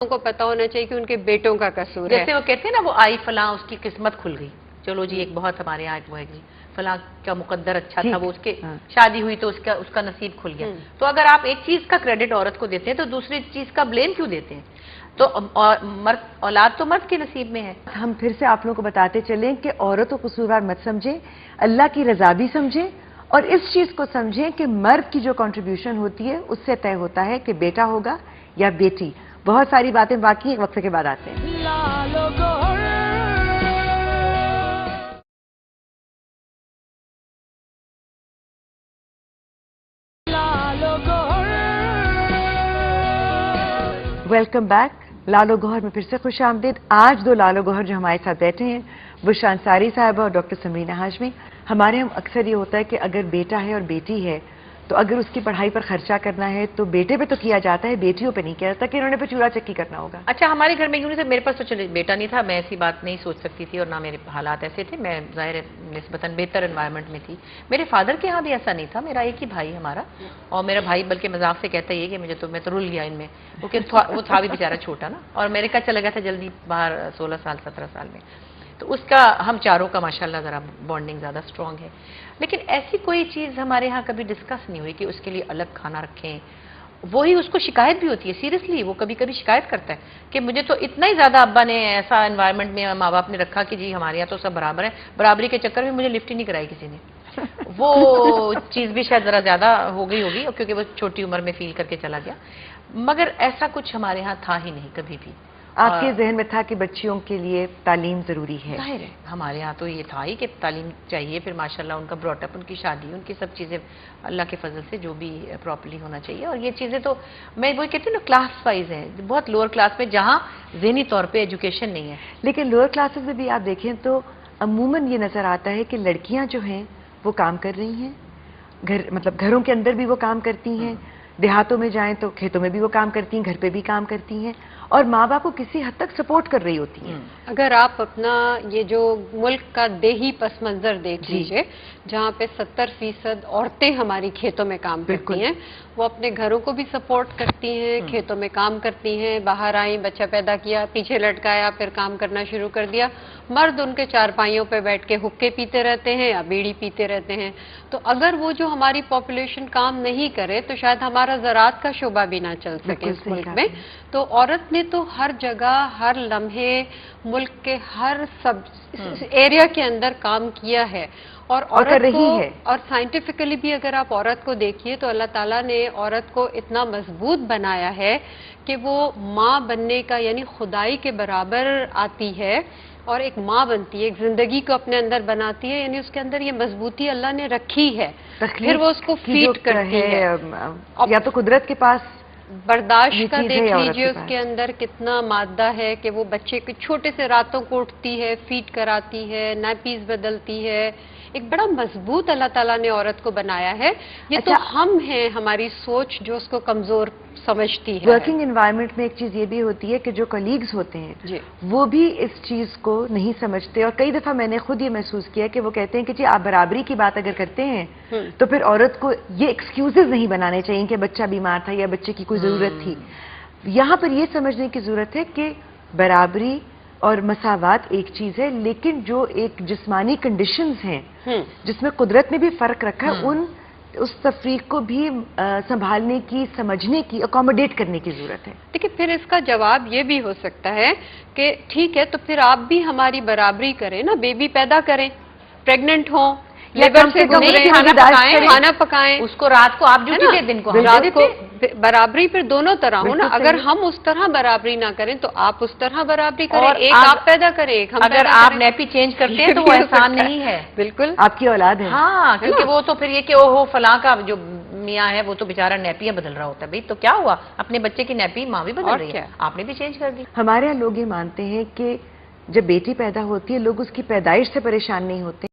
को पता होना चाहिए कि उनके बेटों का कसूर है। जैसे वो कहते हैं ना, वो आई फलां उसकी किस्मत खुल गई। चलो जी, एक बहुत हमारे यहाँ एक वो है जी, फलां का मुकद्दर अच्छा था, वो उसके शादी हुई तो उसका नसीब खुल गया। तो अगर आप एक चीज का क्रेडिट औरत को देते हैं तो दूसरी चीज का ब्लेम क्यों देते हैं? तो औलाद तो मर्द के नसीब में है। हम फिर से आप लोगों को बताते चलें कि औरत को कसूरवार मत समझें, अल्लाह की रजा भी समझें और इस चीज को समझें कि मर्द की जो कंट्रीब्यूशन होती है उससे तय होता है कि बेटा होगा या बेटी। बहुत सारी बातें बाकी एक वक्त के बाद आते हैं। Welcome back. लालो गौहर में फिर से खुश आमदीद। आज दो लालो गौहर जो हमारे साथ बैठे हैं वो शांसारी साहिबा और डॉक्टर समरीना हाशमी। हमारे यहाँ अक्सर ये होता है कि अगर बेटा है और बेटी है तो अगर उसकी पढ़ाई पर खर्चा करना है तो बेटे पे तो किया जाता है, बेटियों पे नहीं किया जाता कि इन्होंने पे चूल्हा चक्की करना होगा। अच्छा, हमारे घर में यूं नहीं था, मेरे पास तो चले बेटा नहीं था, मैं ऐसी बात नहीं सोच सकती थी और ना मेरे हालात ऐसे थे। मैं जाहिर निस्बतन बेहतर एनवायरनमेंट में थी। मेरे फादर के यहाँ भी ऐसा नहीं था। मेरा एक ही भाई हमारा, और मेरा भाई बल्कि मजाक से कहता है कि मैं तो रुल गया इनमें, क्योंकि वो था भी बेचारा छोटा ना, और अमेरिका चला गया था जल्दी बाहर 16 साल 17 साल में। तो उसका हम चारों का माशाल्लाह ज़रा बॉन्डिंग ज़्यादा स्ट्रॉन्ग है। लेकिन ऐसी कोई चीज़ हमारे यहाँ कभी डिस्कस नहीं हुई कि उसके लिए अलग खाना रखें। वही उसको शिकायत भी होती है, सीरियसली वो कभी कभी शिकायत करता है कि मुझे तो इतना ही ज़्यादा अब्बा ने ऐसा एनवायरनमेंट में माँ बाप ने रखा कि जी हमारे यहाँ तो सब बराबर है, बराबरी के चक्कर में मुझे लिफ्ट ही नहीं कराई किसी ने। वो चीज़ भी शायद ज़रा ज़्यादा हो गई होगी क्योंकि वो छोटी उम्र में फील करके चला गया, मगर ऐसा कुछ हमारे यहाँ था ही नहीं कभी भी। आपके जहन में था कि बच्चियों के लिए तालीम जरूरी है? जाहिर है हमारे यहाँ तो ये था ही कि तालीम चाहिए, फिर माशाल्लाह उनका ब्रॉटअप, उनकी शादी, उनकी सब चीज़ें अल्लाह के फजल से जो भी प्रॉपर्ली होना चाहिए। और ये चीज़ें तो मैं वो कहती हूँ ना, क्लास वाइज है, बहुत लोअर क्लास में जहाँ ज़हनी तौर पर एजुकेशन नहीं है। लेकिन लोअर क्लासेस में भी आप देखें तो अमूमन ये नजर आता है कि लड़कियां जो हैं वो काम कर रही हैं, मतलब घरों के अंदर भी वो काम करती हैं, देहातों में जाएं तो खेतों में भी वो काम करती हैं, घर पे भी काम करती हैं और माँ बाप को किसी हद तक सपोर्ट कर रही होती हैं। अगर आप अपना ये जो मुल्क का देही पस मंजर देख लीजिए, जहाँ पे 70% औरतें हमारी खेतों में काम करती हैं, वो अपने घरों को भी सपोर्ट करती हैं, खेतों में काम करती हैं, बाहर आई, बच्चा पैदा किया, पीछे लटकाया, फिर काम करना शुरू कर दिया। मर्द उनके चारपाइयों पे बैठ के हुक्के पीते रहते हैं या बीड़ी पीते रहते हैं। तो अगर वो जो हमारी पॉपुलेशन काम नहीं करे तो शायद हमारा ज़राअत का शोबा भी ना चल सके इस मुल्क में। तो औरत ने तो हर जगह, हर लम्हे, मुल्क के हर सब एरिया के अंदर काम किया है और औरत रही को है। और साइंटिफिकली भी अगर आप औरत को देखिए तो अल्लाह ताला ने औरत को इतना मजबूत बनाया है कि वो माँ बनने का यानी खुदाई के बराबर आती है और एक माँ बनती है, एक जिंदगी को अपने अंदर बनाती है, यानी उसके अंदर ये मजबूती अल्लाह ने रखी है, फिर वो उसको फीड करती है। या तो कुदरत के पास बर्दाश्त का देख लीजिए उसके अंदर कितना मादा है कि वो बच्चे के छोटे से रातों को उठती है, फीड कराती है, नैपीज बदलती है। एक बड़ा मजबूत अल्लाह ताला ने औरत को बनाया है। ये तो हम हैं, हमारी सोच जो उसको कमजोर समझती है। वर्किंग एनवायरनमेंट में एक चीज ये भी होती है कि जो कलीग्स होते हैं वो भी इस चीज को नहीं समझते और कई दफा मैंने खुद ये महसूस किया कि वो कहते हैं कि जी आप बराबरी की बात अगर करते हैं तो फिर औरत को ये एक्सक्यूजेज नहीं बनाने चाहिए कि बच्चा बीमार था या बच्चे की कोई जरूरत थी। यहाँ पर ये समझने की जरूरत है कि बराबरी और मसावात एक चीज है, लेकिन जो एक जिस्मानी कंडीशंस हैं जिसमें कुदरत ने भी फर्क रखा है, उस तफरीक को भी संभालने की, समझने की, अकोमोडेट करने की जरूरत है। देखिए, फिर इसका जवाब ये भी हो सकता है कि ठीक है तो फिर आप भी हमारी बराबरी करें ना, बेबी पैदा करें, प्रेग्नेंट हो, लेबर से गुजरें, खाना पकाएं, उसको रात को आप ड्यूटी दें, दिन को रात को। बराबरी फिर दोनों तरह हो ना। अगर हम उस तरह बराबरी ना करें तो आप उस तरह बराबरी करें, एक आप पैदा करें, एक हम अगर आप नैपी चेंज करते हैं तो वो एहसान नहीं है, बिल्कुल आपकी औलाद है। हाँ, क्योंकि वो तो फिर ये कि ओहो फलां का जो मियाँ है वो तो बेचारा नैपियां बदल रहा होता है। भाई तो क्या हुआ, अपने बच्चे की नैपी माँ भी बदल रही है, आपने भी चेंज कर दी। हमारे यहाँ लोग ये मानते हैं कि जब बेटी पैदा होती है लोग उसकी पैदाइश से परेशान नहीं होते।